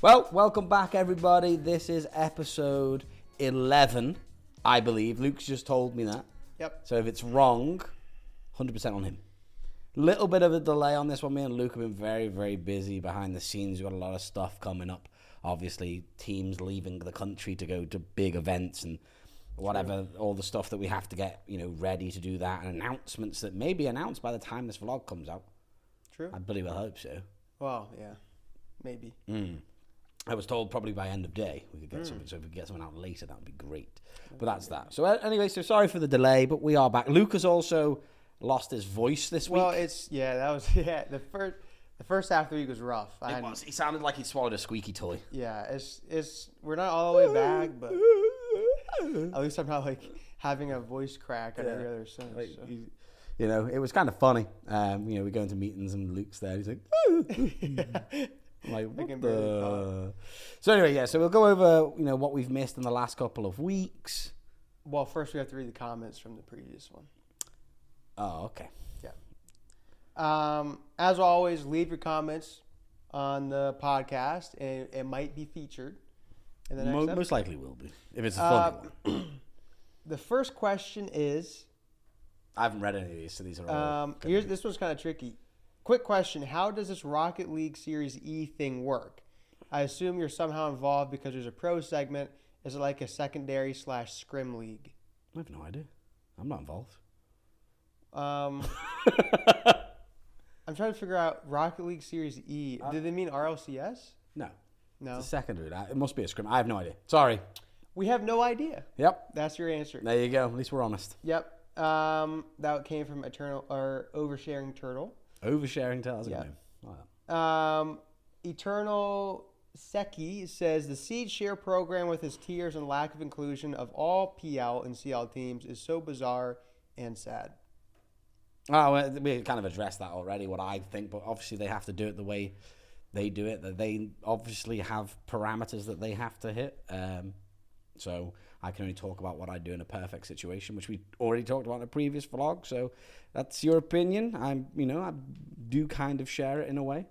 Well, welcome back, everybody. This is episode 11, I believe. Luke's just told me that. Yep. So if it's wrong, 100% on him. Little bit of a delay on this one. Me and Luke have been very, very busy behind the scenes. We've got a lot of stuff coming up. Obviously, teams leaving the country to go to big events and whatever, all the stuff that we have to get, ready to do that, and announcements that may be announced by the time this vlog comes out. True. I believe, I hope so. Well, yeah, maybe. I was told probably by end of day we could get something. So if we could get something out later, that would be great. But that's that. So anyway, so sorry for the delay, but we are back. Luke has also lost his voice this week. Well, the first half of the week was rough. He sounded like he swallowed a squeaky toy. Yeah, it's we're not all the way back, but at least I'm not like having a voice crack on every other sentence. Like, so. It was kind of funny. We go into meetings and Luke's there. He's like, like, what the... So anyway, yeah, so we'll go over, what we've missed in the last couple of weeks. Well, first we have to read the comments from the previous one. Oh, okay. Yeah. As always, leave your comments on the podcast, and it might be featured in the next episode. Most likely will be, if it's a funny one. The first question is... I haven't read any of these, so these are all... This one's kind of tricky. Quick question. How does this Rocket League Series E thing work? I assume you're somehow involved because there's a pro segment. Is it like a secondary / scrim league? I have no idea. I'm not involved. I'm trying to figure out Rocket League Series E. Did they mean RLCS? No. No. It's a secondary. It must be a scrim. I have no idea. Sorry. We have no idea. Yep. That's your answer. There you go. At least we're honest. Yep. That came from Oversharing Turtle. Oversharing tells Yeah. Wow. Eternal Seki says the Seed Share program with its tiers and lack of inclusion of all PL and CL teams is so bizarre and sad. Oh, we kind of addressed that already, what I think, but obviously they have to do it the way they do it. That they obviously have parameters that they have to hit. So I can only talk about what I do in a perfect situation, which we already talked about in a previous vlog. So that's your opinion. I do kind of share it in a way.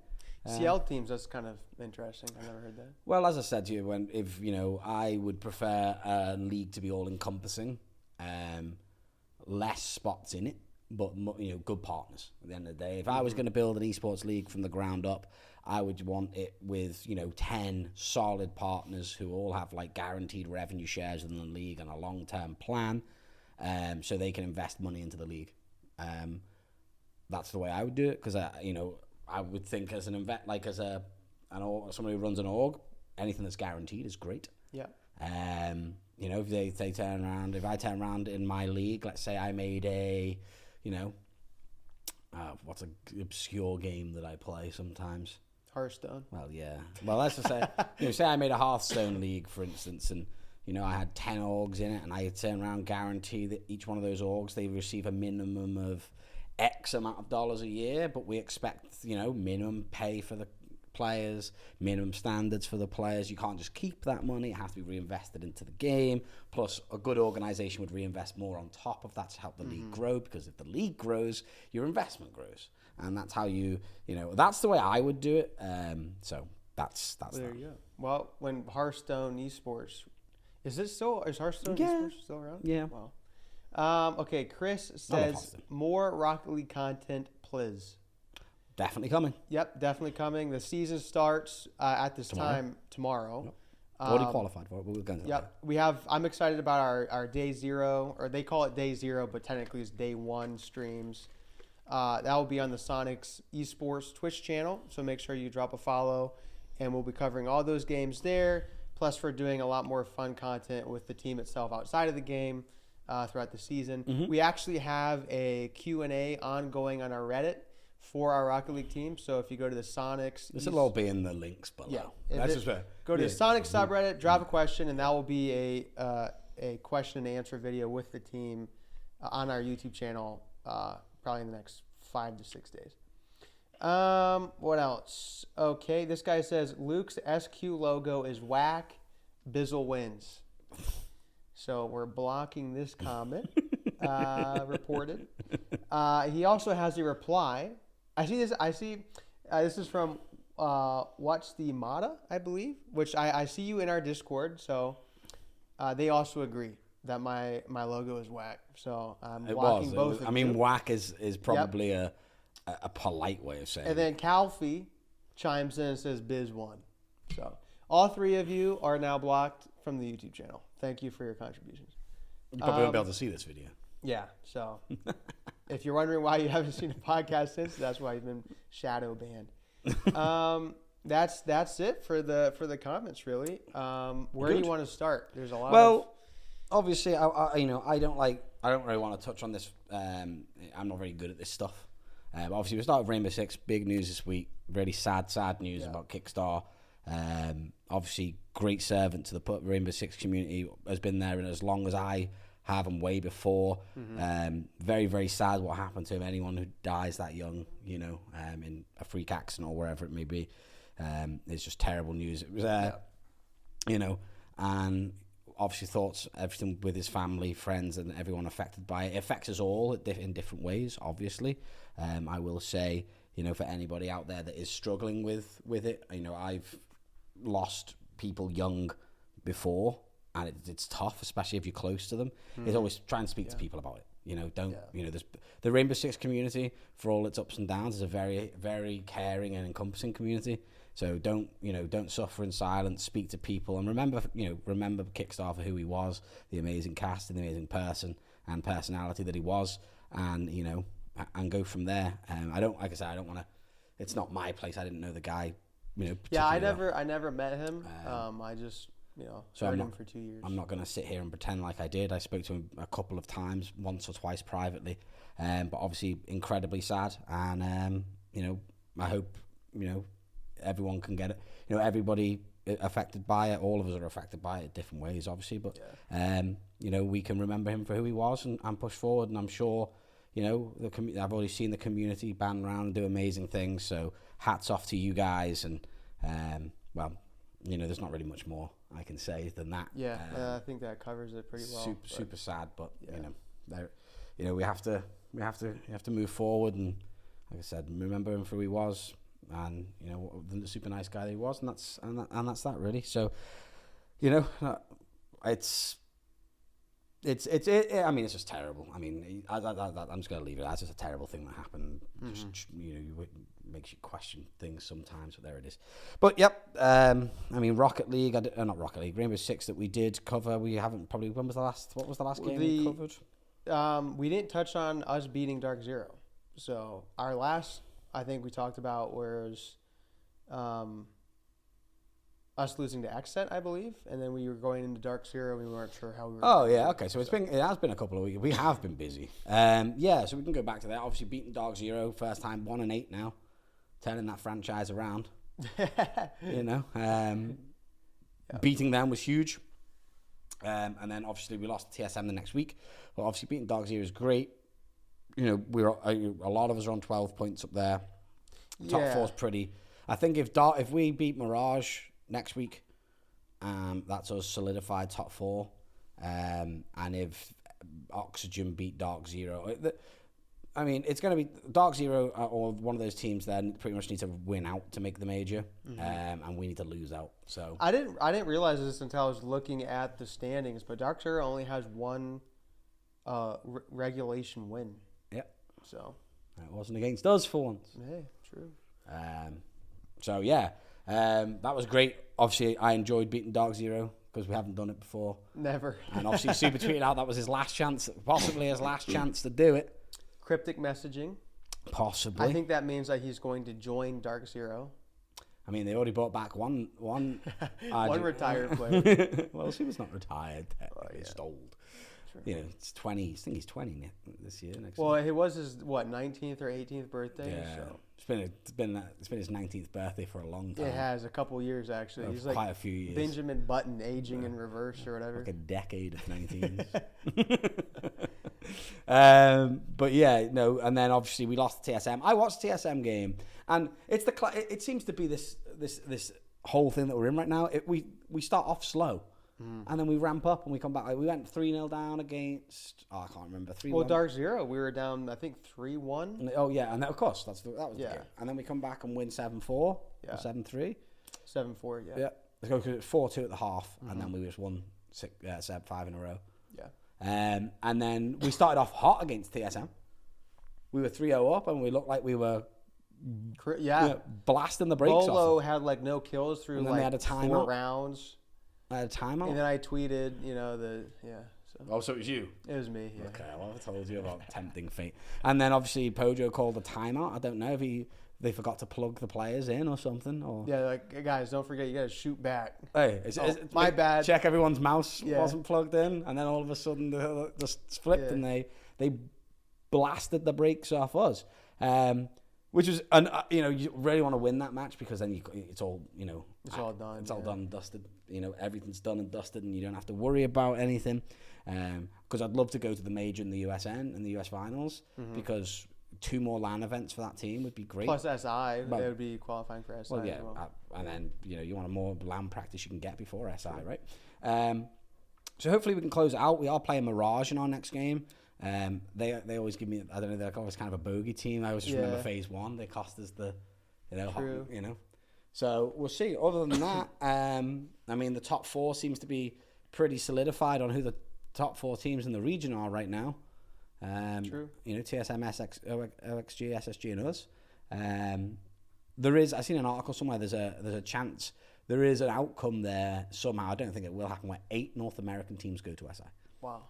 CL teams, that's kind of interesting. I never heard that. Well, as I said to you, I would prefer a league to be all encompassing, less spots in it, but good partners. At the end of the day, if I was going to build an esports league from the ground up, I would want it with 10 solid partners who all have like guaranteed revenue shares in the league and a long-term plan, so they can invest money into the league. That's the way I would do it, because I would think as somebody who runs an org, anything that's guaranteed is great. Yeah. If they turn around, if I turn around in my league, let's say I made a, what's an obscure game that I play sometimes? Hearthstone. Well, yeah. Well, let's just say, say I made a Hearthstone league, for instance, and I had 10 orgs in it, and I turn around, guarantee that each one of those orgs, they receive a minimum of X amount of dollars a year, but we expect, minimum pay for the players, minimum standards for the players. You can't just keep that money. It has to be reinvested into the game. Plus, a good organization would reinvest more on top of that to help the league grow, because if the league grows, your investment grows. And that's how that's the way I would do it. So that's there you go. Well, when Hearthstone Esports, is Hearthstone Esports still around? Yeah. Wow. Okay, Chris says more Rocket League content, please. Definitely coming. Yep, definitely coming. The season starts at this time tomorrow. Yep. Already qualified for it. We'll go into that. Yep. I'm excited about our day 0, or they call it day 0, but technically it's day 1 streams. That will be on the Soniqs Esports Twitch channel, so make sure you drop a follow, and we'll be covering all those games there. Plus, we're doing a lot more fun content with the team itself outside of the game throughout the season. We actually have a Q&A ongoing on our Reddit for our Rocket League team. So if you go to the Soniqs... This will all be in the links below. Yeah. Go to the Soniqs subreddit, drop a question, and that will be a question and answer video with the team on our YouTube channel probably in the next 5 to 6 days. What else? Okay, this guy says, Luke's SQ logo is whack. Bizzle wins. So we're blocking this comment. reported. He also has a reply. I see this. This is from Watch the Mata, I believe, which I see you in our Discord. So they also agree that my logo is whack. So I'm blocking both of you. I mean, whack is probably a polite way of saying it. And then Calfee chimes in and says Biz won. So all three of you are now blocked from the YouTube channel. Thank you for your contributions. You probably won't be able to see this video. Yeah, so if you're wondering why you haven't seen a podcast since, that's why you've been shadow banned. That's it for the comments, really. Where do you want to start? There's a lot. Well, obviously, I don't really want to touch on this. I'm not very good at this stuff. Obviously, we start with Rainbow Six. Big news this week. Really sad news about KiXSTAr. Obviously, great servant to the Rainbow Six community. Has been there and as long as I have and way before. Very, very sad what happened to him. Anyone who dies that young, in a freak accident or wherever it may be, it's just terrible news. It was, and obviously thoughts, everything with his family, friends, and everyone affected by it. It affects us all in different ways, obviously. I will say, for anybody out there that is struggling with it, I've lost people young before, and it's tough, especially if you're close to them. It's always try and speak to people about it. There's the Rainbow Six community, for all its ups and downs, is a very, very caring and encompassing community. So don't suffer in silence. Speak to people, and remember KiXSTAr for who he was, the amazing cast and the amazing person and personality that he was, and and go from there. I don't want to. It's not my place. I didn't know the guy. Yeah, I never met him. I just heard him for 2 years. I'm not going to sit here and pretend like I did. I spoke to him a couple of times, once or twice privately, but obviously incredibly sad. And I hope everyone can get it. Everybody affected by it. All of us are affected by it in different ways, obviously. But we can remember him for who he was and push forward. And I'm sure I've already seen the community band around and do amazing things. So hats off to you guys. And there's not really much more I can say than that. Yeah, I think that covers it pretty well. Super sad, but we have to move forward, and like I said, remember him for who he was, and the super nice guy that he was, and that's that really. So it's just terrible. I mean, I'm just gonna leave it. That's just a terrible thing that happened. Just makes you question things sometimes, but there it is. But Rocket League, not Rocket League, Rainbow Six that we did cover. We haven't probably. What was the last game we covered? We didn't touch on us beating DarkZero. So our last, I think we talked about was us losing to XSET, I believe, and then we were going into DarkZero. We weren't sure how we were. Oh yeah, okay. So it has been a couple of weeks. We have been busy. So we can go back to that. Obviously, beating DarkZero first time, 1-8 now, turning that franchise around. Beating them was huge. And then obviously we lost to TSM the next week. But obviously beating DarkZero is great. We're a lot of us are on 12 points up there. Top four's pretty. I think if we beat Mirage next week, that's us solidified top 4. And if Oxygen beat DarkZero, it's going to be DarkZero or one of those teams that pretty much need to win out to make the major, and we need to lose out. So I didn't realize this until I was looking at the standings, but DarkZero only has one regulation win. Yeah. So it wasn't against us for once. Hey, true. That was great. Obviously, I enjoyed beating DarkZero because we haven't done it before. Never. And obviously, Super tweeted out that was his last chance, possibly his last chance to do it. Cryptic messaging. Possibly. I think that means that he's going to join DarkZero. I mean, they already brought back one one retired player. Well, she was not retired. He's old. True. It's 20. I think he's 20 this year. Well, it was his 19th or 18th birthday. Yeah. So. It's been his 19th birthday for a long time. It has a couple years actually. He's like quite a few years. Benjamin Button aging in reverse or whatever. Like a decade of 19s. And then obviously we lost to TSM. I watched the TSM game, and it seems to be this whole thing that we're in right now. We start off slow. and then we ramp up and we come back. Like, we went 3-0 down against. Oh, I can't remember 3-1. Well, DarkZero, we were down. I think 3-1. Oh yeah, and of course that was the Yeah. game. And then we come back and win 7-4 Yeah. or 7-3. 7-4. Yeah. Yeah, let's go because it's 4-2 at the half, and then we just won 7-5 in a row. Yeah. And then we started off hot against TSM. We were 3-0 up, and we looked like we were blasting the brakes Bolo off. had like no kills through And then like they had a 4 timeout. rounds. I had a timeout. And then I tweeted, so So it was you. it was me. Yeah. Okay, well, I told you about tempting fate. And then obviously Pojo called a timeout. I don't know if they forgot to plug the players in or something. Or Yeah, like, hey, guys, don't forget, you got to shoot back. hey, my bad. Check everyone's mouse Yeah. wasn't plugged in, and then all of a sudden they just flipped and they blasted the brakes off us. Which was, you really want to win that match because then it's all, It's all done. It's all done and dusted. Everything's done and dusted, and you don't have to worry about anything. Because I'd love to go to the major in the USN and the US finals because 2 more LAN events for that team would be great. Plus SI, they would be qualifying for SI. Well, yeah, as well. and then you want more LAN practice you can get before SI, right? So hopefully we can close it out. We are playing Mirage in our next game. They always give me, I don't know, they're always kind of a bogey team. I always just remember phase 1. They cost us the, True. So we'll see. Other than that, I mean, the top 4 seems to be pretty solidified on who the top 4 teams in the region are right now. True. TSM, OXG, SSG, and us. There is, I've seen an article somewhere. There's a chance there is an outcome there somehow. I don't think it will happen. Where 8 North American teams go to SI. Wow.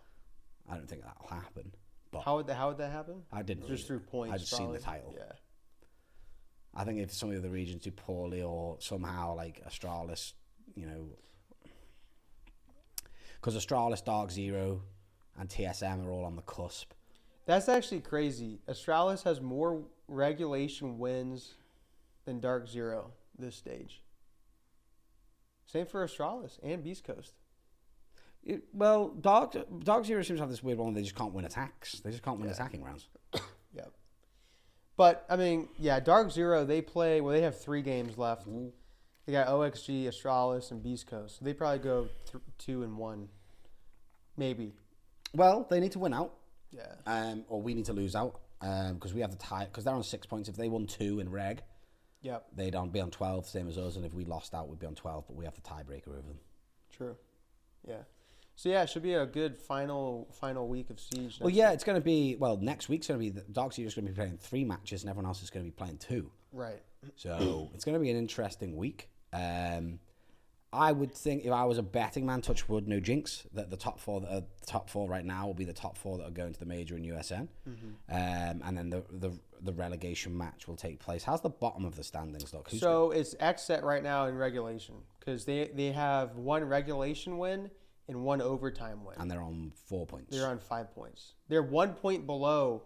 I don't think that'll happen. But How would that happen? I didn't. Just through points. I just seen the title. Yeah. I think if some of the other regions do poorly or somehow like Astralis, because Astralis, DarkZero, and TSM are all on the cusp. That's actually crazy. Astralis has more regulation wins than DarkZero this stage. Same for Astralis and Beast Coast. DarkZero seems to have this weird one where they just can't win attacks. They just can't win attacking rounds. Yeah. But, I mean, DarkZero, they have 3 games left. Mm-hmm. They got OXG, Astralis, and Beast Coast. So they probably go 2-1. Maybe. Well, they need to win out. Yeah. Or we need to lose out. Because we have the tie. Because they're on 6 points. If they won 2 in reg, they'd be on 12, same as us. And if we lost out, we'd be on 12. But we have the tiebreaker over them. True. Yeah. So, it should be a good final week of Siege. It's going to be, next week's going to be, DarkZero's going to be playing 3 matches and everyone else is going to be playing 2. Right. So, it's going to be an interesting week. I would think if I was a betting man, touch wood, no jinx, that the top 4 right now will be the top 4 that are going to the major in USN. Mm-hmm. And then the relegation match will take place. How's the bottom of the standings look? It's XSET right now in regulation because they have 1 regulation win and 1 overtime win. And they're on 4 points. They're on 5 points. They're 1 point below.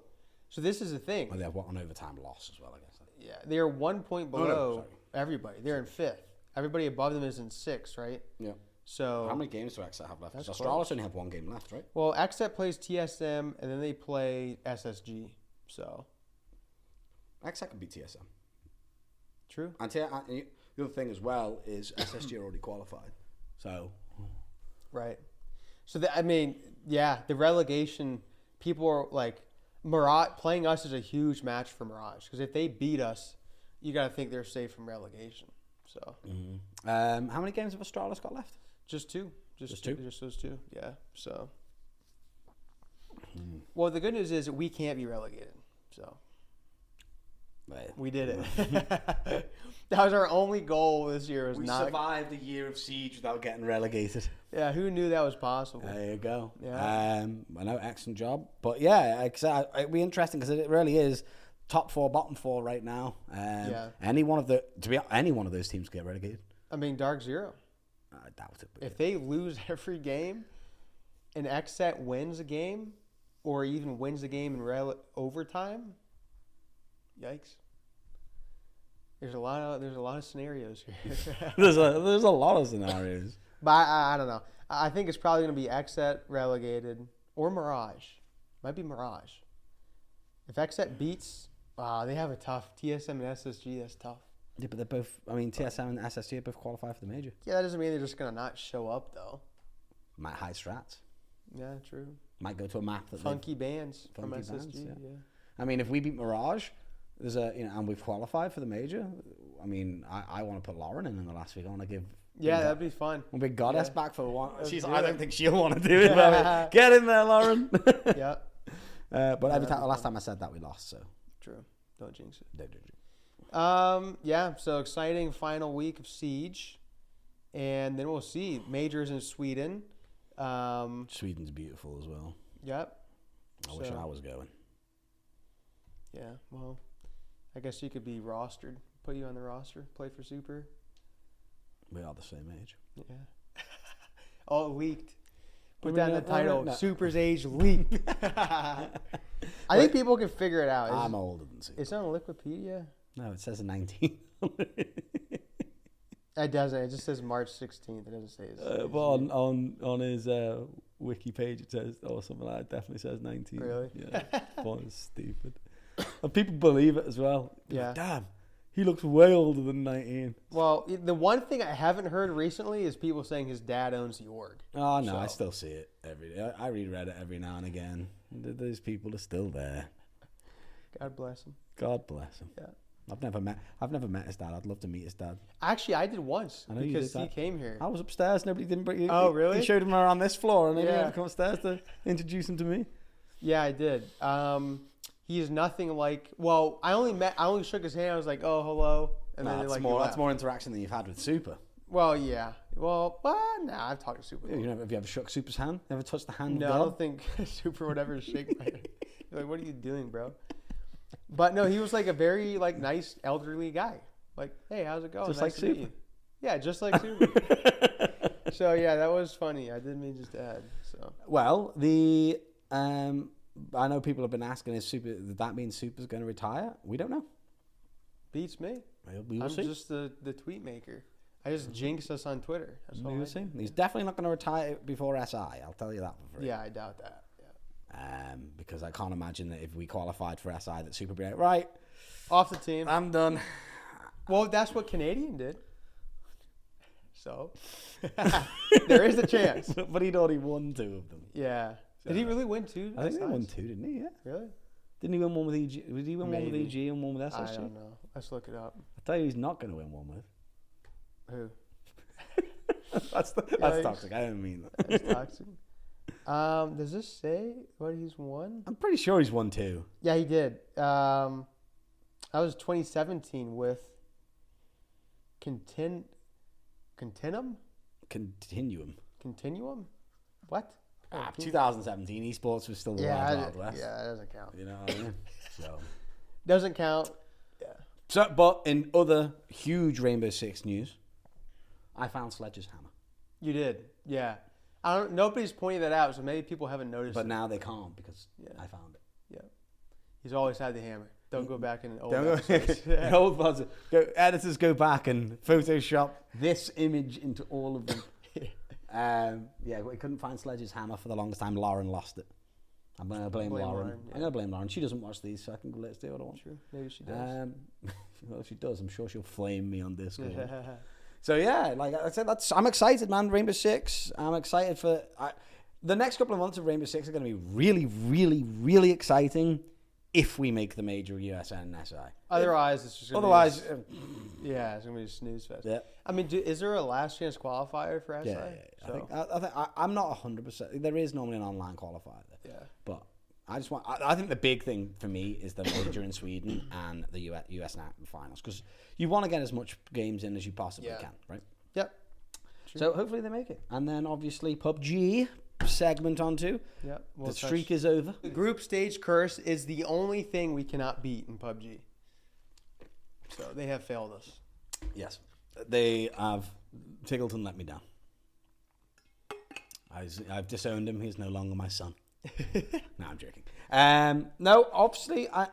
So this is the thing. Well, they have an overtime loss as well, I guess. Yeah, they're 1 point below everybody. They're in 5th. Everybody above them is in 6th, right? Yeah. So how many games do XSET have left? Because Astralis only have 1 game left, right? Well, XSET plays TSM and then they play SSG. So XSET can beat TSM. True. And the other thing as well is SSG are already qualified. So. Right. So, the relegation, people are like, Mirage, playing us is a huge match for Mirage. Because if they beat us, you got to think they're safe from relegation. So. Mm-hmm. How many games have Astralis got left? Just 2. Just 2? Just those 2, yeah. So. Well, the good news is that we can't be relegated. So. We did it. That was our only goal this year. We survived a year of Siege without getting relegated. Yeah, who knew that was possible? There you go. Yeah. I know, excellent job. But it'd be interesting because it really is top 4, bottom 4 right now. Any one of those teams get relegated. I mean, DarkZero. I doubt it. If they lose every game, and XSET wins a game, or even wins a game in overtime, yikes. There's a lot of scenarios here. there's a lot of scenarios. But I don't know. I think it's probably going to be XSET relegated or Mirage. Might be Mirage. If XSET beats, they have a tough TSM and SSG. That's tough. Yeah, but they're both. I mean, TSM and SSG are both qualified for the major. Yeah, that doesn't mean they're just going to not show up though. Might high strats. Yeah, true. Might go to a map that Funky bands from funky SSG. bands, Yeah. I mean, if we beat Mirage, there's and we've qualified for the major. I mean, I want to put Lauren in the last week. I want to give. Yeah, that'd be fun. One big goddess back for one. I don't think she'll want to do it. Get in there, Lauren. Yeah. But every time, the last time I said that, we lost. So true. Don't jinx it. Don't jinx it. Yeah. So exciting final week of Siege, and then we'll see majors in Sweden. Sweden's beautiful as well. Yep. I wish I was going. Yeah. Well, I guess you could be rostered. Put you on the roster. Play for Super. We are the same age. Yeah. Oh, leaked. Put that in the title. No. SUPR'S age leaked. I think people can figure it out. I'm older than Super. It's on Wikipedia. No, it says 19. It doesn't. It just says March 16th. It doesn't say his well, on his wiki page, it says, something like that. It definitely says 19. Really? Yeah. Font is stupid. And people believe it as well. Yeah. Like, damn, he looks way older than 19. Well, the one thing I haven't heard recently is people saying his dad owns the org. Oh, no, I still see it every day. I read Reddit every now and again. Those people are still there. God bless him. God bless him. Yeah. I've never met his dad. I'd love to meet his dad. Actually, I did once because he came here. I was upstairs. Nobody didn't bring you. Oh, really? You showed him around this floor, and then he had to come upstairs to introduce him to me. Yeah, I did. He is nothing like. Well, I only shook his hand. I was like, "Oh, hello," and then that's more interaction than you've had with Super. Well, yeah. Well, I've talked to Super. Have you ever shook Super's hand? Ever touched the hand? No, I don't think Super would ever shake my hand. Like, what are you doing, bro? But no, he was like a very nice elderly guy. Like, hey, how's it going? Just nice like to meet Super. you. Yeah, just like Super. So yeah, that was funny. I didn't mean just to add. So well, I know people have been asking, does that mean Super's going to retire? We don't know. Beats me. We will see. I'm just the tweet maker. I just jinx us on Twitter. That's all we will see. He's definitely not going to retire before SI. I'll tell you that for free. Yeah, I doubt that. Because I can't imagine that if we qualified for SI that Super would be like, right, off the team. I'm done. Well, that's what Canadian did. So there is a chance. But he'd already won 2 of them. Yeah. So, did he really win 2? I think he won 2, didn't he? Yeah. Really? Didn't he win one with EG? Did he win one with EG and one with SSG? I don't know. Let's look it up. I'll tell you he's not going to win one with. Who? That's toxic. I don't mean that. That's toxic. Does this say what he's won? I'm pretty sure he's won 2. Yeah, he did. That was 2017 with Continuum? Continuum? What? 2017 esports was still the Wild West. Yeah, that doesn't count. You know what I mean? So doesn't count. Yeah. So, but in other huge Rainbow Six news, I found Sledge's hammer. You did, yeah. Nobody's pointing that out, so maybe people haven't noticed. But now they can't because I found it. Yeah. He's always had the hammer. Don't go back in old editors go back and Photoshop this image into all of them. We couldn't find Sledge's hammer for the longest time. Lauren lost it. I'm going to blame Lauren. Yeah. I'm going to blame Lauren. She doesn't watch these, so I can let's do what I want. True. Maybe she does. Well, if she does, I'm sure she'll flame me on Discord. So yeah, like I said, I'm excited, man. Rainbow Six. I'm excited for the next couple of months of Rainbow Six are going to be really, really, really exciting if we make the major USN and SI. Otherwise, it's just gonna it's going to be a snooze fest. Yeah. I mean, is there a last chance qualifier for SI? Yeah. So. I'm not 100%. There is normally an online qualifier. Yeah. But I think the big thing for me is the major in Sweden and the US finals, because you want to get as much games in as you possibly can, right? Yep. True. So hopefully they make it. And then obviously PUBG segment on 2. Yep. The streak is over. The group stage curse is the only thing we cannot beat in PUBG. So they have failed us. Yes. They have Tiggleton let me down. I've disowned him. He's no longer my son. No, I'm joking. No, obviously, I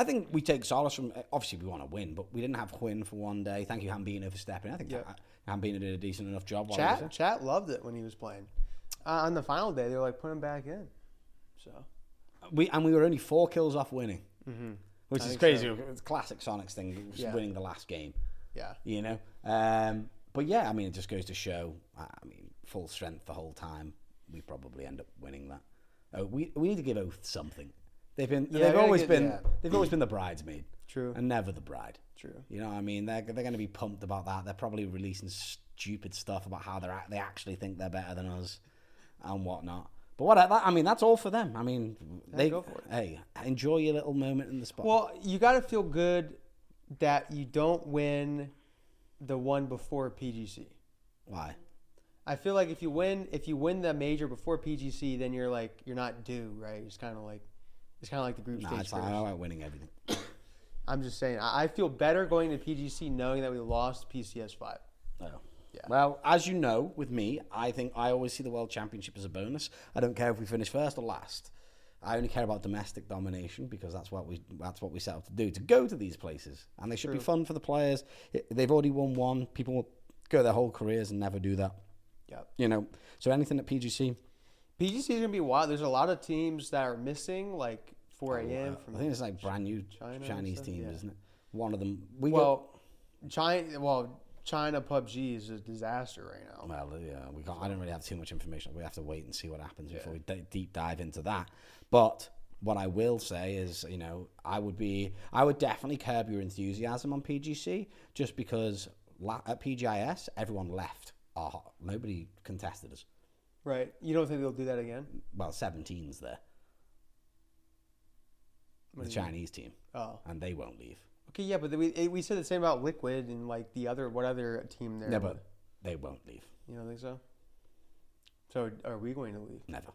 think we take solace from, obviously we want to win, but we didn't have Quinn for one day. Thank you, Hambino, for stepping in. I think Hambino did a decent enough job. Chat loved it when he was playing. On the final day, they were like, put him back in. So we were only 4 kills off winning, which is crazy. So. It's a classic Soniqs thing. It was winning the last game. Yeah. You know? But yeah, I mean, it just goes to show. I mean, full strength the whole time, we probably end up winning that. Oh, we need to give Oath something. They've always been the bridesmaid. True. And never the bride. True. You know what I mean? They're going to be pumped about that. They're probably releasing stupid stuff about how they actually think they're better than us and whatnot. But that's all for them. I mean, they go for it. Hey, enjoy your little moment in the spot. Well, you got to feel good that you don't win the one before PGC. Why? I feel like if you win the major before PGC, then you're not due, right? It's kind of like the group stage. It's like, I like winning everything. I'm just saying, I feel better going to PGC knowing that we lost PCS 5. Oh. Yeah. Well, as you know, with me, I think I always see the World Championship as a bonus. I don't care if we finish first or last. I only care about domestic domination because that's what we set out to do, to go to these places. And they should be fun for the players. They've already won one. People will go their whole careers and never do that. Yeah. You know, so anything at PGC. PGC is going to be wild. There's a lot of teams that are missing, like 4 a.m. I think it's like brand new Chinese team, isn't it? One of them. China PUBG is a disaster right now. Well, yeah, I don't really have too much information. We have to wait and see what happens before we deep dive into that. But what I will say is, you know, I would definitely curb your enthusiasm on PGC just because at PGIS everyone left. Nobody contested us. Right. You don't think they'll do that again? Well, 17's there. The Chinese team. Oh. And they won't leave. Okay, yeah, but we said the same about Liquid and like what other team there? Yeah, but they won't leave. You don't think so? So are we going to leave? Never.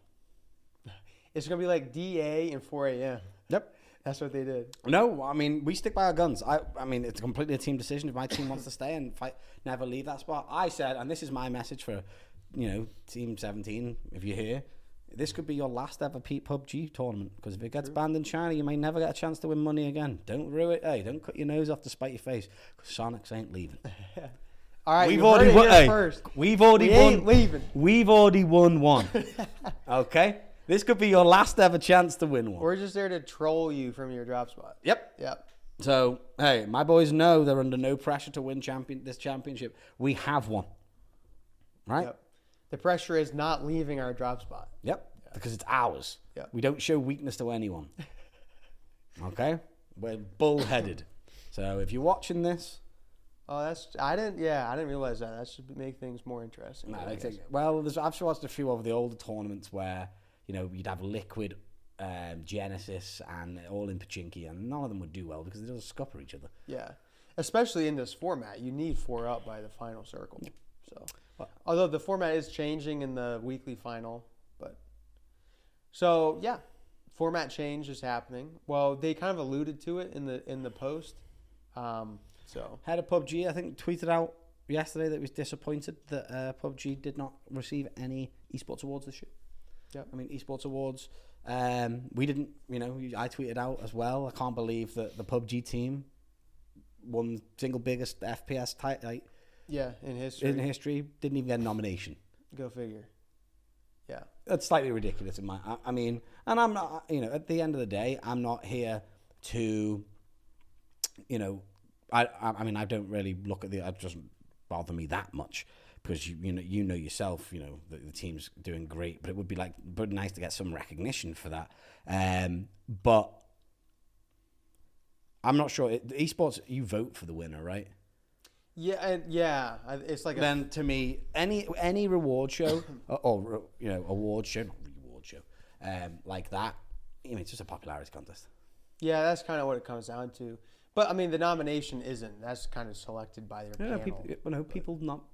It's going to be like DA and 4 a.m. Yep. That's what they did. No, I mean, we stick by our guns. I mean, it's completely a team decision. If my team wants to stay and fight, never leave that spot. I said, and this is my message for, you know, Team 17, if you're here, this could be your last ever PUBG tournament. Because if it gets banned in China, you may never get a chance to win money again. Don't ruin it. Hey, don't cut your nose off to spite your face. Because Soniqs ain't leaving. All right, we've already won one. Okay? This could be your last ever chance to win one. We're just there to troll you from your drop spot. Yep. So, hey, my boys know they're under no pressure to win this championship. We have one. Right? Yep. The pressure is not leaving our drop spot. Yep. Yeah. Because it's ours. Yep. We don't show weakness to anyone. Okay? We're bullheaded. So, if you're watching this... Oh, I didn't realize that. That should make things more interesting. No, I've watched a few of the older tournaments where... You know, you'd have Liquid, Genesis, and all in Pachinki, and none of them would do well because they just scupper each other. Yeah, especially in this format, you need 4 up by the final circle. Although the format is changing in the weekly final, format change is happening. Well, they kind of alluded to it in the post. Head of PUBG, I think, tweeted out yesterday that he was disappointed that PUBG did not receive any Esports Awards this year. Yep. I mean, Esports Awards, we didn't, you know, I tweeted out as well. I can't believe that the PUBG team won the single biggest FPS title. In history. Didn't even get a nomination. Go figure. Yeah. That's slightly ridiculous in I mean, and I'm not, you know, at the end of the day, I'm not here to, you know, I mean, I don't really look at it doesn't bother me that much. Because you know yourself, you know the team's doing great, but it would be nice to get some recognition for that. But I'm not sure. Esports, you vote for the winner, right? Yeah, it's like then to me, any reward show or you know award show, like that. I mean, it's just a popularity contest. Yeah, that's kind of what it comes down to. But I mean, the nomination isn't. That's kind of selected by their panel.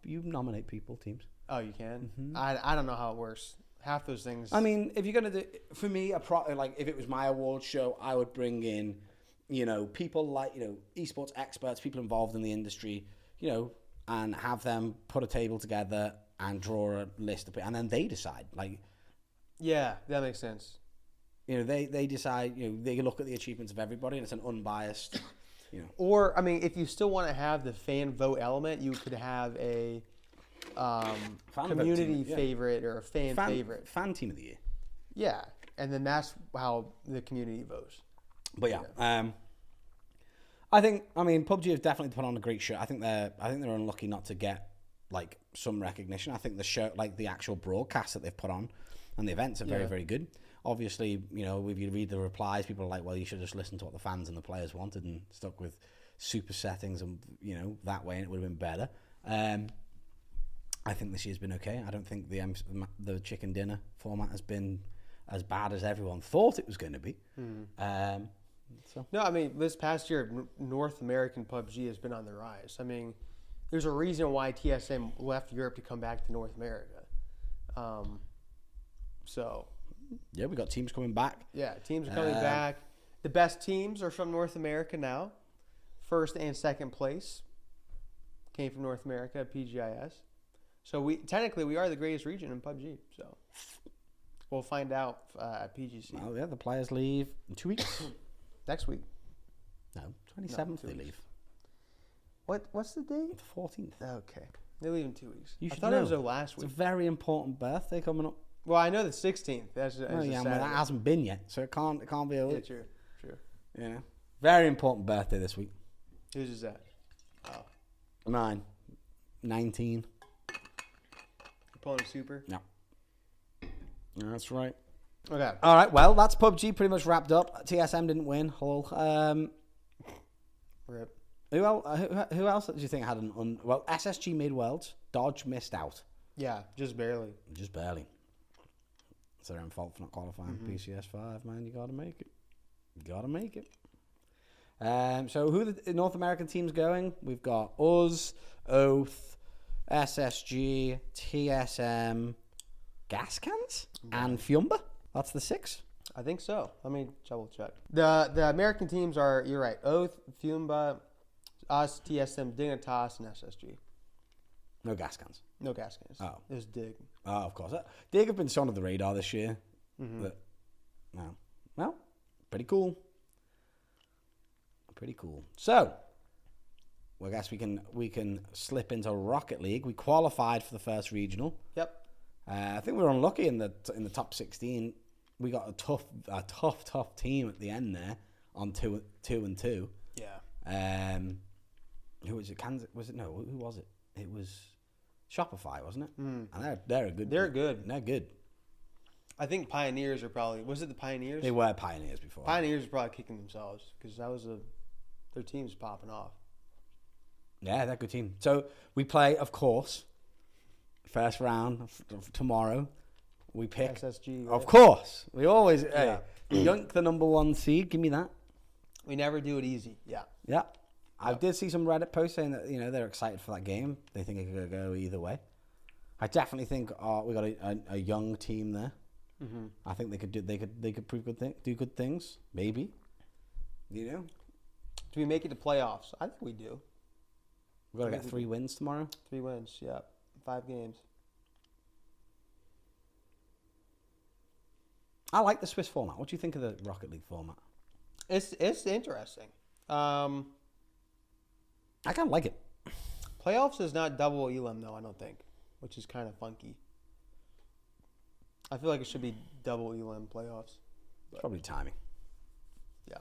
You nominate people, teams. Oh, you can. Mm-hmm. I don't know how it works. Half those things. I mean, if you're gonna do, for me, like if it was my award show, I would bring in, you know, people like esports experts, people involved in the industry, you know, and have them put a table together and draw a list of, and then they decide. Like, yeah, that makes sense. You know, they decide. You know, they look at the achievements of everybody, and it's an unbiased. You know. Or, I mean, if you still want to have the fan vote element, you could have a community favorite or a fan favorite. Fan team of the year. Yeah, and then that's how the community votes. But I mean, PUBG have definitely put on a great show. I think they're unlucky not to get like some recognition. I think the show, like the actual broadcast that they've put on and the events are very, very good. Obviously, you know, if you read the replies, people are like, well, you should just listen to what the fans and the players wanted and stuck with super settings and, you know, that way, and it would have been better. I think this year's been okay. I don't think the chicken dinner format has been as bad as everyone thought it was going to be. No, I mean, this past year, North American PUBG has been on the rise. I mean, there's a reason why TSM left Europe to come back to North America. Yeah, we got teams coming back. Yeah, teams are coming back. The best teams are from North America now. First and second place came from North America at PGIS. So we are the greatest region in PUBG. So we'll find out at PGC. Oh yeah, the players leave in 2 weeks. Next week. No, 27th they leave. What's the date? The 14th. Okay, they leave in 2 weeks. You I should thought know. it was their last week. It's a very important birthday coming up. Well, I know the 16th. That's Well, that hasn't been yet, so it can't be a week. Yeah, true. You know, very important birthday this week. Whose is that? Oh, Mine, 19. Opponent Super. No, that's right. Okay. All right. Well, that's PUBG pretty much wrapped up. TSM didn't win. Hull. Rip. Who else did you think had an well? SSG made Worlds. Dodge missed out. Yeah, just barely. Just barely. It's their own fault for not qualifying. PCS 5, man. You gotta make it. So who are the North American teams going? We've got us, Oath, SSG, TSM, Gascans, and Fiumba. That's the 6. I think so. Let me double check. The American teams are, you're right, Oath, Fiumba, us, TSM, Dignitas, and SSG. No Gascans. No Gascans. Oh. There's Dig. Oh, of course. Dig have been shown on the radar this year. But, no. Well, pretty cool. So, well, I guess we can slip into Rocket League. We qualified for the first regional. Yep. I think we were unlucky in the top 16. We got a tough team at the end there on 2 and 2. Yeah. Who was it? Kansas? Was it? No. Who was it? It was Shopify, wasn't it? Mm. And they're a good. They're good. They're good. I think Pioneers are probably. Was it the Pioneers? They were Pioneers before. Pioneers are probably kicking themselves because their team's popping off. Yeah, they're a good team. So we play, of course, first round tomorrow. We pick SSG. Right? Of course, we always yunk the number 1 seed. Give me that. We never do it easy. Yeah. Yeah. I did see some Reddit posts saying that they're excited for that game. They think it could go either way. I definitely think we got a young team there. Mm-hmm. I think they could prove do good things. Maybe. Do we make it to playoffs? I think we do. We've got to get 3 wins tomorrow. 3 wins. Yeah. 5 games. I like the Swiss format. What do you think of the Rocket League format? It's interesting. I kind of like it. Playoffs is not double elim though, I don't think, which is kind of funky. I feel like it should be double elim playoffs. Probably timing. Yeah.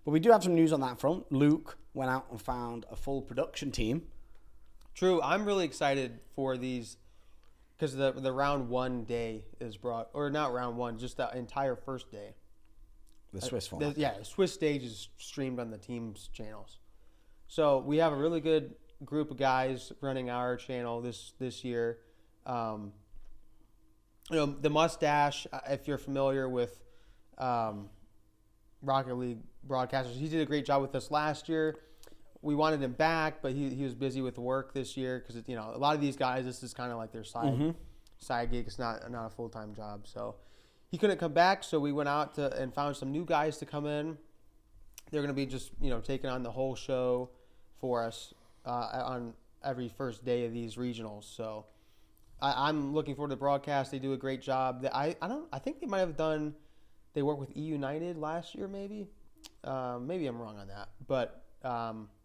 But we do have some news on that front. Luke went out and found a full production team. True. I'm really excited for these because the round 1 day is brought, or not round 1, just the entire first day. The Swiss format. The Swiss stage is streamed on the team's channels. So we have a really good group of guys running our channel this year. The Mustache, if you're familiar with Rocket League broadcasters, he did a great job with us last year. We wanted him back, but he was busy with work this year because a lot of these guys, this is kind of like their side gig. It's not a full-time job, so he couldn't come back. So we went out and found some new guys to come in. They're going to be just taking on the whole show for us on every first day of these regionals. So I'm looking forward to the broadcast. They do a great job. I think they might have done. They worked with E United last year, maybe. Maybe I'm wrong on that, but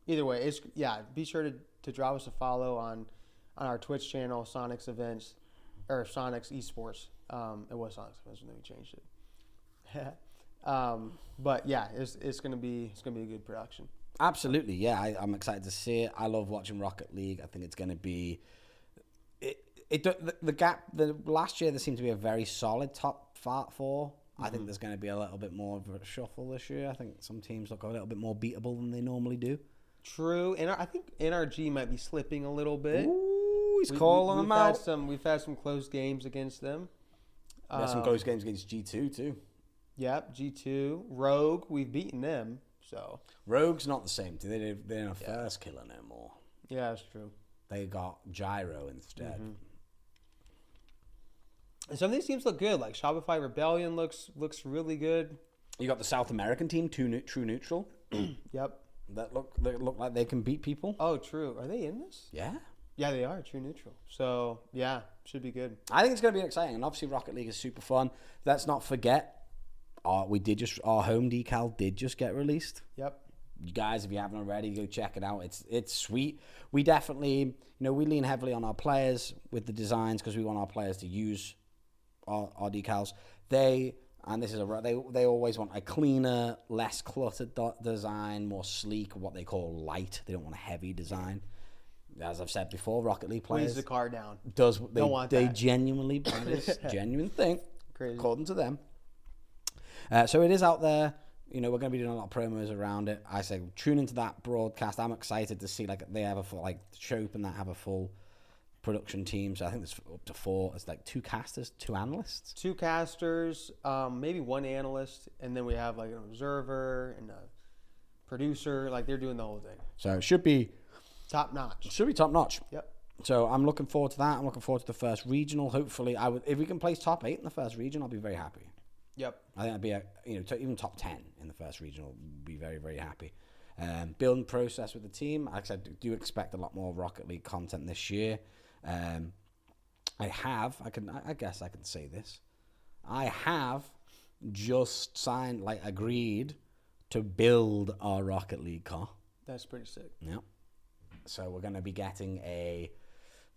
either way, be sure to drop us a follow on our Twitch channel, Soniqs Events, or Soniqs Esports. It was Soniqs Events, and then we changed it. But yeah, it's gonna be a good production. Absolutely, yeah. I'm excited to see it. I love watching Rocket League. I think it's going to be The gap. The last year there seemed to be a very solid top four. I think there's going to be a little bit more of a shuffle this year. I think some teams look a little bit more beatable than they normally do. True, and I think NRG might be slipping a little bit. Ooh, he's calling them out. We've had some close games against them. We had some close games against G2 too. Yep, G2. Rogue, we've beaten them. So Rogue's not the same. They're in a first killer no more. Yeah, that's true. They got Gyro instead. And some of these teams look good. Like Shopify Rebellion looks really good. You got the South American team, True Neutral. Yep. That look like they can beat people. Oh, true. Are they in this? Yeah. Yeah, they are. True Neutral. So, yeah, should be good. I think it's going to be exciting. And obviously Rocket League is super fun. Let's not forget, our Home Decal did just get released. Yep. You guys, if you haven't already, go check it out. It's sweet. We definitely, we lean heavily on our players with the designs because we want our players to use our decals. They always want a cleaner, less cluttered design, more sleek, what they call light. They don't want a heavy design. As I've said before, Rocket League players Squeeze the car down. They genuinely buy this genuine thing, Crazy. according to them. So it is out there. We're going to be doing a lot of promos around it. I say tune into that broadcast. I'm excited to see they have a full Chope and that have a full production team. So I think there's up to 4. It's like 2 casters, 2 analysts. 2 casters, maybe 1 analyst, and then we have an observer and a producer. They're doing the whole thing. So it should be top notch. Top notch. Yep. So I'm looking forward to that. I'm looking forward to the first regional. Hopefully, if we can place top 8 in the first region, I'll be very happy. Yep. I think I'd be even top 10 in the first regional. Would be very, very happy. Building process with the team. Like I said, do expect a lot more Rocket League content this year. I guess I can say this. I have just agreed to build our Rocket League car. That's pretty sick. Yeah. So we're going to be getting a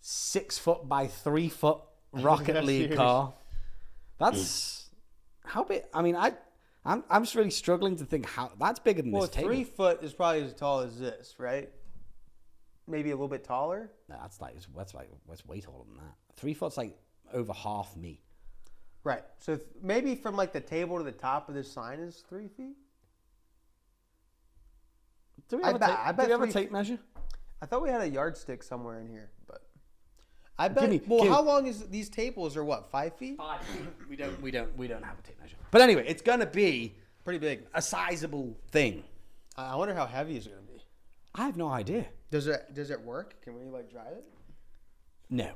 6 foot by 3 foot Rocket League car. That's how big. I mean, I'm just really struggling to think how that's bigger than this table. 3 foot is probably as tall as this, right? Maybe a little bit taller. No, that's way taller than that. 3 foot's over half me. Right. So maybe from the table to the top of this sign is 3 feet. Do we have a tape measure? I thought we had a yardstick somewhere in here, but I bet. How long is these tables? Are what, 5 feet? 5 feet. We don't have a tape measure. But anyway, it's gonna be pretty big, a sizable thing. I wonder how heavy is it gonna be. I have no idea. Does it work? Can we drive it? No.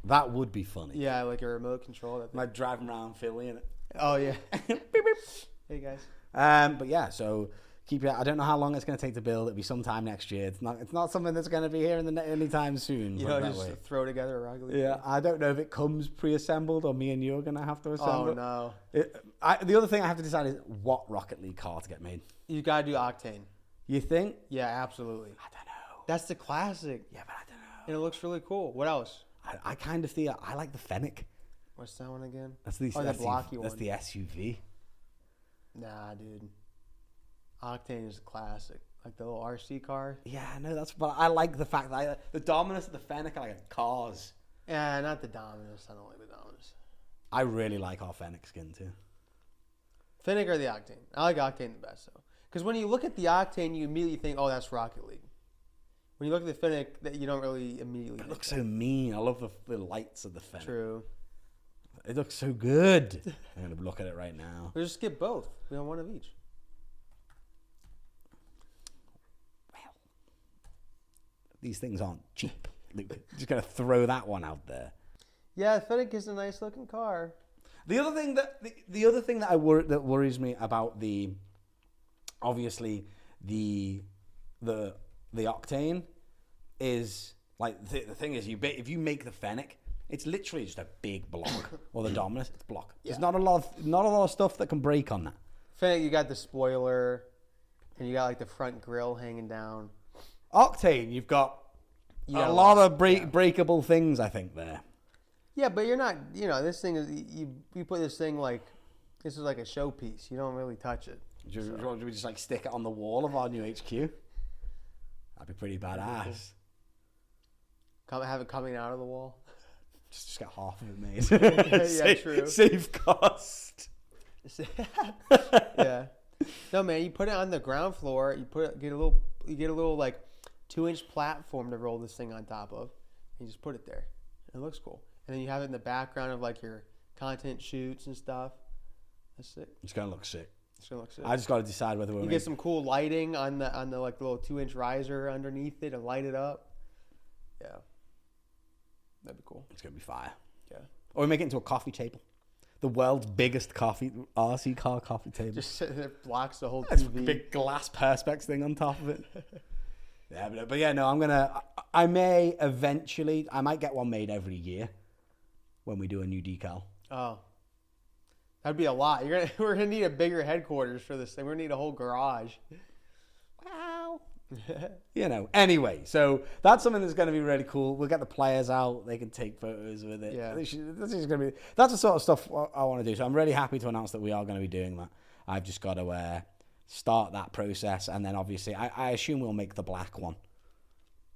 That would be funny. Yeah, like a remote control. Driving around Philly in it. Oh yeah. Beep, beep. Hey guys. But yeah, so I don't know how long it's going to take to build. It'll be sometime next year. It's not something that's going to be here anytime soon. Just throw together a Rocket League. Yeah, I don't know if it comes pre-assembled or me and you are going to have to assemble. Oh no. The other thing I have to decide is what Rocket League car to get made. You got to do Octane. You think? Yeah, absolutely. I don't know. That's the classic. Yeah, but I don't know. And it looks really cool. What else? I kind of feel I like the Fennec. What's that one again? That's the blocky one. That's the SUV. Nah, dude. Octane is a classic. Like the little RC car. Yeah, I know but I like the fact that the Dominus of the Fennec are cars. Yeah, not the Dominus. I don't like the Dominus. I really like our Fennec skin too. Fennec or the Octane? I like Octane the best though. Because when you look at the Octane, you immediately think, oh, that's Rocket League. When you look at the Fennec, you don't really immediately think it looks so mean. I love the lights of the Fennec. True. It looks so good. I'm going to look at it right now. We'll just skip both. We want one of each. Well, these things aren't cheap. Just going to throw that one out there. Yeah, Fennec is a nice looking car. The other thing that worries me about the Octane is the thing is if you make the Fennec, it's literally just a big block, or the Dominus, it's a block. Yeah. There's not a lot of stuff that can break on that. Fennec, you got the spoiler, and you got the front grille hanging down. Octane, you've got a lot of breakable things, I think there. Yeah, but you're not. This thing is you put this thing this is like a showpiece. You don't really touch it. Should we just stick it on the wall of our new HQ? That'd be pretty badass. have it coming out of the wall. Just get half of it made. Yeah, true. Save cost. Yeah. No, man, you put it on the ground floor. You get a little like 2-inch platform to roll this thing on top of. And you just put it there. It looks cool. And then you have it in the background of like your content shoots and stuff. That's sick. It's gonna look sick. It's gonna look sick. I just got to decide whether you get some cool lighting on the like little 2-inch riser underneath it and light it up. Yeah, that'd be cool. It's gonna be fire. Yeah. Or we make it into a coffee table. The world's biggest RC car coffee table. Just it blocks the whole That's a TV. big glass perspex thing on top of it. Yeah, but yeah, no, I may eventually, I might get one made every year when we do a new decal. Oh. That'd be a lot. We're gonna need a bigger headquarters for this thing. We're gonna need a whole garage. Wow. Anyway, so that's something that's going to be really cool. We'll get the players out; they can take photos with it. Yeah, that's the sort of stuff I want to do. So I'm really happy to announce that we are going to be doing that. I've just got to start that process, and then obviously, I assume we'll make the black one.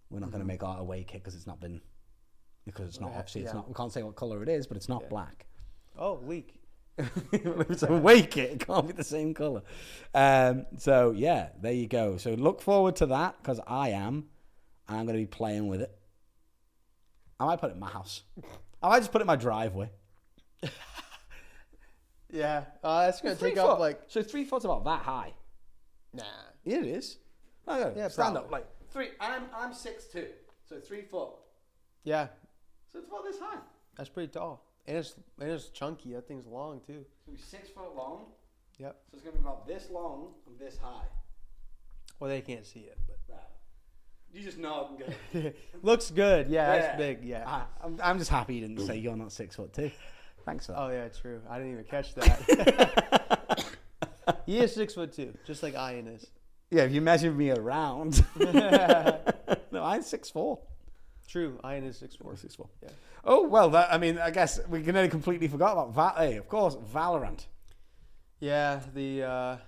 We're not going to make our away kit because it's not. Obviously, it's not. We can't say what color it is, but it's not black. Oh, leak. If it's a away kit, it can't be the same color. So yeah, there you go. So look forward to that because I'm going to be playing with it. I might put it in my house. I might just put it in my driveway. Yeah, that's gonna take up like. So 3 foot's about that high. Nah, it is. Yeah, stand up like 3. I'm 6'2", so 3 foot. Yeah, so it's about this high. That's pretty tall. And it's chunky. That thing's long too. It's gonna be 6 foot long. Yep. So it's gonna be about this long and this high. Well, they can't see it, but you just nod and go. Looks good. Yeah, that's big. Yeah. I'm just happy you didn't say you're not 6'2". Thanks for that. Oh yeah, true. I didn't even catch that. He is 6'2", just like Ian is. Yeah, if you measure me around. No, I'm 6'4". True, Ian is 6'4". 6'4". Yeah. Oh well, I guess we can only completely forgot about of course, Valorant. Yeah, the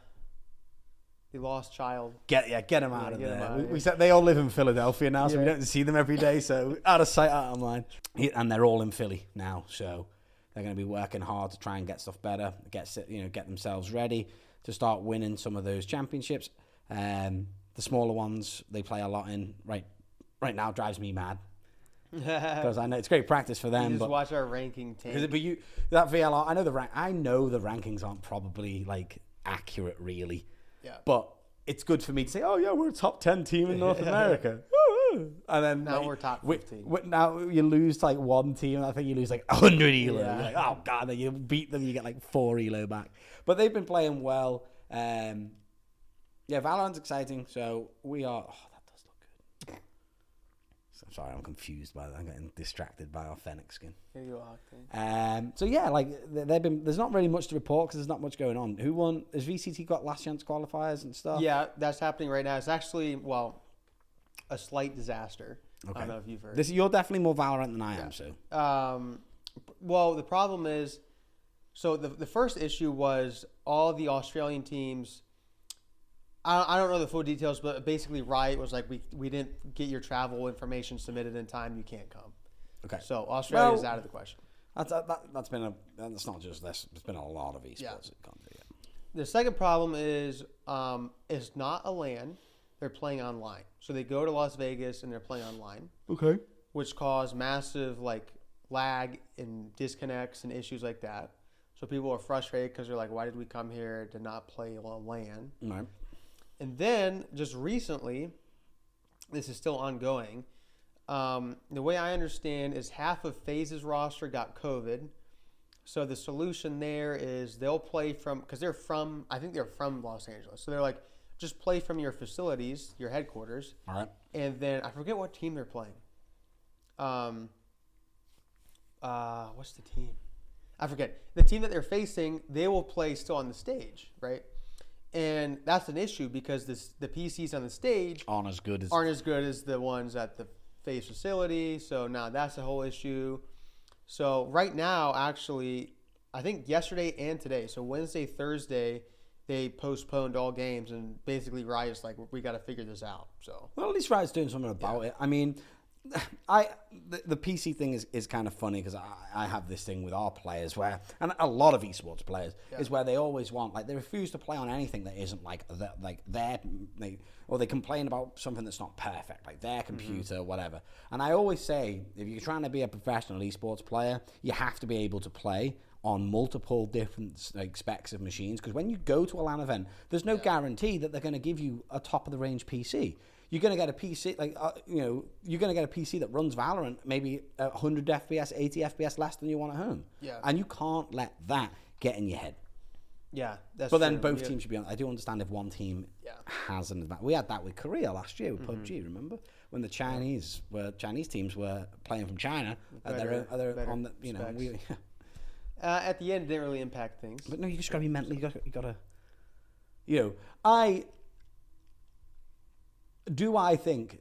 lost child. Get him out of there. We said they all live in Philadelphia now, so we don't see them every day. So out of sight, out of mind. And they're all in Philly now, so they're going to be working hard to try and get stuff better, get themselves ready to start winning some of those championships. The smaller ones they play a lot in right now drives me mad. Because I know it's great practice for them. You just watch our ranking team. But that VLR, I know the rankings aren't probably like accurate, really. Yeah. But it's good for me to say, oh yeah, we're a top 10 team in North America. And then now we're top 15. Now you lose like one team, and I think you lose like 100 elo. Yeah. You're like, oh god, then you beat them, you get like 4 elo back. But they've been playing well. Valorant's exciting. So we are. Oh, that does look good. I'm sorry, I'm confused by that. I'm getting distracted by our Fennec skin. Here you are. So yeah, like there's not really much to report because there's not much going on. Who won? Has VCT got last chance qualifiers and stuff? Yeah, that's happening right now. It's actually a slight disaster. Okay. I don't know if you've heard. You're definitely more Valorant than I am. So. Well, the problem is, so the first issue was all the Australian teams. I don't know the full details, but basically Riot was like, we didn't get your travel information submitted in time. You can't come. Okay. So Australia's out of the question. That's not just this. There's been a lot of esports that come through. The second problem is it's not a LAN. They're playing online. So they go to Las Vegas and they're playing online. Okay. Which cause massive lag and disconnects and issues like that. So people are frustrated because they're like, why did we come here to not play a LAN? Right. And then just recently, this is still ongoing. The way I understand is half of FaZe's roster got COVID. So the solution there is they'll play because I think they're from Los Angeles. So they're like, just play from your facilities, your headquarters. All right. And then I forget what team they're playing. What's the team? I forget. The team that they're facing, they will play still on the stage, right? And that's an issue because the PCs on the stage aren't as good as the ones at the FaZe facility. So now that's a whole issue. So right now, actually, I think yesterday and today, so Wednesday, Thursday, they postponed all games, and basically Riot's like, we got to figure this out. So well, at least Riot's doing something about it. I mean, The PC thing is kind of funny because I have this thing with our players where, and a lot of esports players, is where they always want, like, they refuse to play on anything that isn't like or they complain about something that's not perfect, like their computer or whatever. And I always say, if you're trying to be a professional esports player, you have to be able to play on multiple different like specs of machines, because when you go to a LAN event, there's no guarantee that they're going to give you a top of the range PC. You're going to get a PC, you're going to get a PC that runs Valorant maybe 100 FPS, 80 FPS less than you want at home. Yeah. And you can't let that get in your head. Yeah, that's But then both teams should be on. I do understand if one team has an advantage. We had that with Korea last year with PUBG, remember? When the Chinese teams were playing from China, at the end, it didn't really impact things. But no, you just got to be mentally, you got to, do I think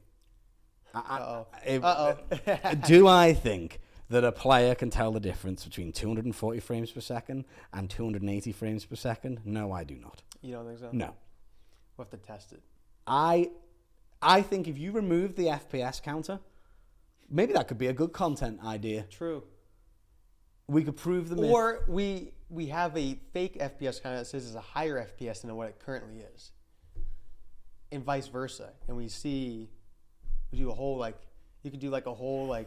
that a player can tell the difference between 240 frames per second and 280 frames per second? No, I do not. You don't think so? No. We'll have to test it. I think if you remove the FPS counter, maybe that could be a good content idea. True. We could prove the myth. Or we have a fake FPS counter that says it's a higher FPS than what it currently is. And vice versa. And we do a whole, you could do a whole,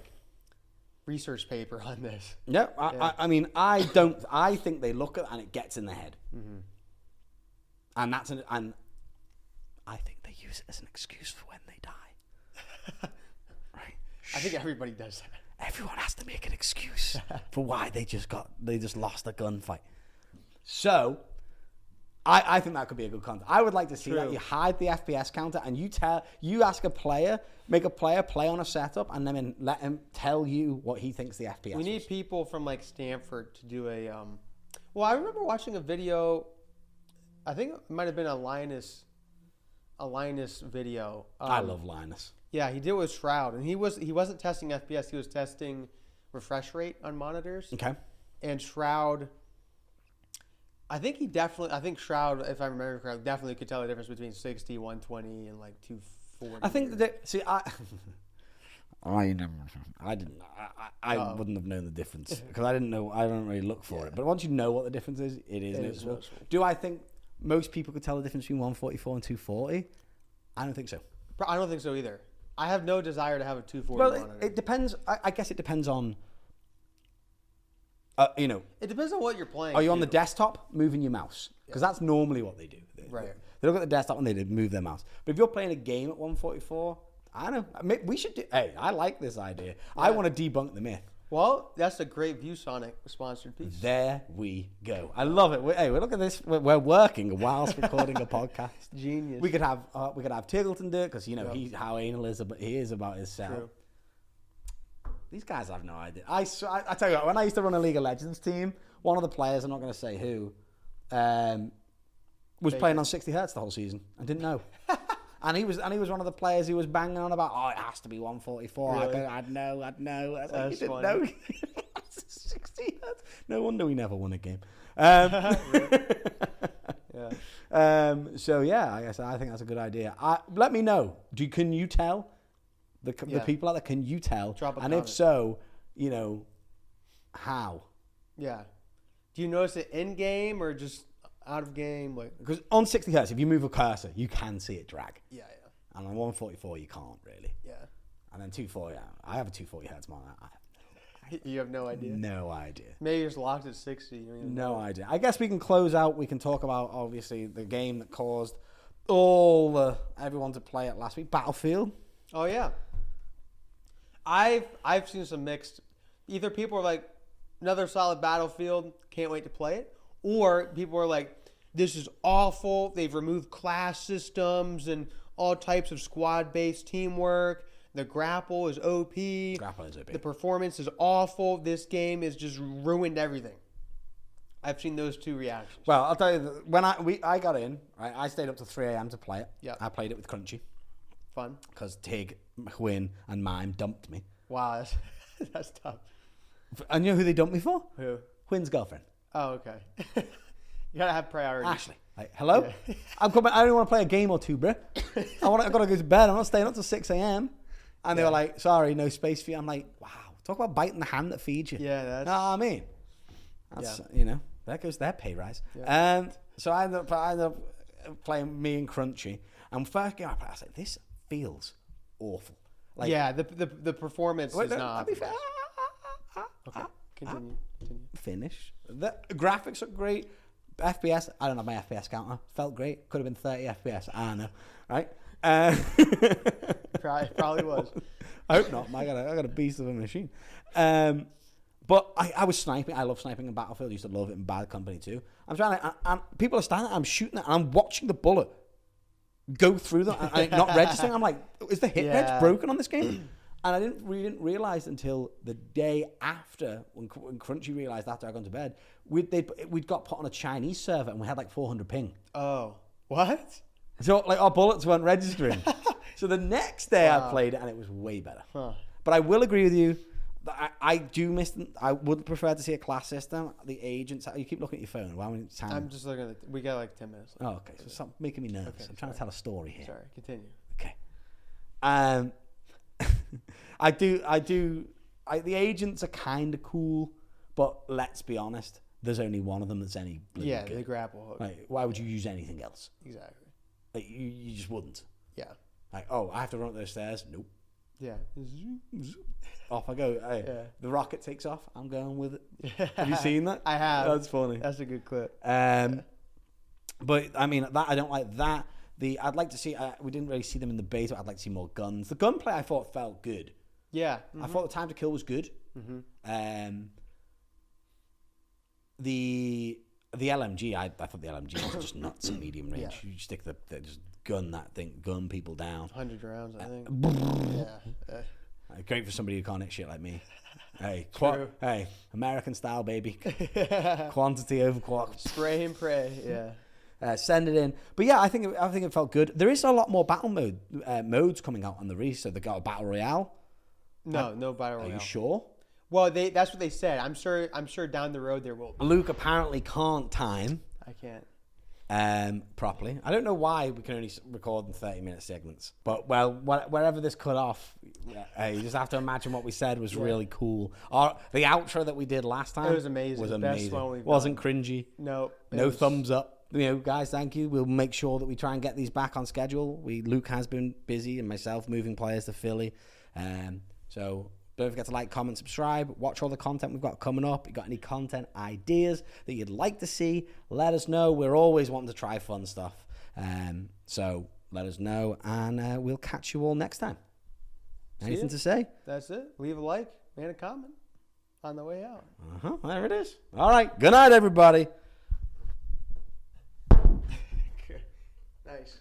research paper on this. Yeah, I mean, I think they look at it and it gets in their head. Mm-hmm. And and I think they use it as an excuse for when they die. Right? I think everybody does that. Everyone has to make an excuse for why they just lost a gunfight. So, I think that could be a good content. I would like to see that. You hide the FPS counter and you ask a player, make a player play on a setup and then let him tell you what he thinks the FPS is. We need people from Stanford to do well, I remember watching a video, I think it might have been a Linus video. I love Linus. Yeah, he did it with Shroud, and he wasn't testing FPS, he was testing refresh rate on monitors. Okay. And Shroud, I think Shroud, if I remember correctly, definitely could tell the difference between 60, 120, and 240. I think I wouldn't have known the difference because I don't really look for it. But once you know what the difference is, it is noticeable. Do I think most people could tell the difference between 144 and 240? I don't think so. I don't think so either. I have no desire to have a 240 monitor. It depends. I guess it depends on. It depends on what you're playing. Are you on the desktop moving your mouse? Because that's normally what they do. They look at the desktop and they move their mouse. But if you're playing a game at 144, I don't know. We should do. Hey, I like this idea. Yeah. I want to debunk the myth. Well, that's a great ViewSonic sponsored piece. There we go. I love it. Look at this. We're working whilst recording a podcast. Genius. We could have Tiggleton do it because he's how anal he is about his setup. True. These guys have no idea. I tell you what, when I used to run a League of Legends team, one of the players, I'm not going to say who, was playing on 60 hertz the whole season. I didn't know. And he was one of the players who was banging on about, it has to be 144. Really? I'd know. That's funny. Know. 60 hertz. No wonder we never won a game. So yeah, I guess I think that's a good idea. Let me know. Can you tell? The people out there, can you tell? Drop a and comment. If so, how? Yeah. Do you notice it in game or just out of game? Because on 60 hertz, if you move a cursor, you can see it drag. Yeah. And on 144, you can't really. Yeah. And then 240, I have a 240 hertz monitor. You have no idea? No idea. Maybe you're just locked at 60. No idea. I guess we can close out. We can talk about, obviously, the game that caused everyone to play it last week, Battlefield. Oh, yeah. I've seen some mixed. Either people are like, another solid Battlefield, can't wait to play it, or people are like, this is awful. They've removed class systems and all types of squad-based teamwork. The grapple is OP. The performance is awful. This game has just ruined everything. I've seen those two reactions. Well, I'll tell you, when I got in, right, I stayed up to 3 a.m. to play it. Yeah. I played it with Crunchy. Fun. Because Tig, Hwin, and Mime dumped me. Wow, that's tough. And you know who they dumped me for? Who? Hwin's girlfriend. Oh, okay. You gotta have priorities. Ashley. Like, hello? Yeah. I'm coming. I only want to play a game or two, bro. I've got to go to bed. I'm not staying up till 6 a.m. And they were like, sorry, no space for you. I'm like, wow, talk about biting the hand that feeds you. Yeah, that's... know what I mean? That's, you know, there goes their pay rise. Yeah. So I ended up playing me and Crunchy. And first game I played, I was like, this feels awful. Like, yeah, the performance is not... Be fair. Okay, continue. Finish. The graphics look great. FPS, I don't have my FPS counter. Felt great. Could have been 30 FPS. I don't know. Right? Probably was. I hope not. I got a beast of a machine. But I was sniping. I love sniping in Battlefield. I used to love it in Bad Company too. I'm trying to... people are standing there. I'm shooting it. And I'm watching the bullet go through them. And not registering. I'm like, is the hit reg broken on this game? And we didn't realize until the day after, when Crunchy realized after I'd gone to bed, we'd got put on a Chinese server and we had like 400 ping. Oh, what? So like our bullets weren't registering. So the next day I played it and it was way better. Huh. But I will agree with you. I do miss them. I would prefer to see a class system. The agents. You keep looking at your phone. Why many times? I'm just looking at we got like 10 minutes left. Oh, okay. So stop making me nervous. Okay, I'm trying to tell a story here. Sorry, continue. Okay. The agents are kind of cool, but let's be honest, there's only one of them that's any good. Yeah, the grapple hook. Like, why would you use anything else? Exactly. Like, you just wouldn't. Yeah. Like, oh, I have to run up those stairs? Nope. Yeah. Off I go. Hey, the rocket takes off. I'm going with it. Have you seen that? I have. That's funny. That's a good clip. But I mean, that I don't like that. I'd like to see. We didn't really see them in the beta. I'd like to see more guns. The gunplay I thought felt good. Yeah. I thought the time to kill was good. The LMG, I thought the LMG was just nuts at medium range. Yeah. You stick just gun people down. 100 rounds, I think. Yeah. Great for somebody who can't hit shit like me. Hey, hey, American style, baby. Quantity over quality. Spray and pray. Yeah. Send it in. But yeah, I think it felt good. There is a lot more battle modes coming out on the release. So they got a battle royale. No battle royale. Are you sure? Well, that's what they said. I'm sure down the road there will be. Luke apparently can't time. I can't. Properly. I don't know why we can only record in 30-minute segments. But, well, wherever this cut off, you just have to imagine what we said was really cool. The outro that we did last time was amazing. Best one we've Wasn't cringy. No thumbs up. You know, guys, thank you. We'll make sure that we try and get these back on schedule. Luke has been busy, and myself moving players to Philly. So don't forget to like, comment, subscribe. Watch all the content we've got coming up. You got any content ideas that you'd like to see, let us know. We're always wanting to try fun stuff. So let us know, and we'll catch you all next time. Anything to say? That's it. Leave a like and a comment on the way out. There it is. All right. Good night, everybody. Nice.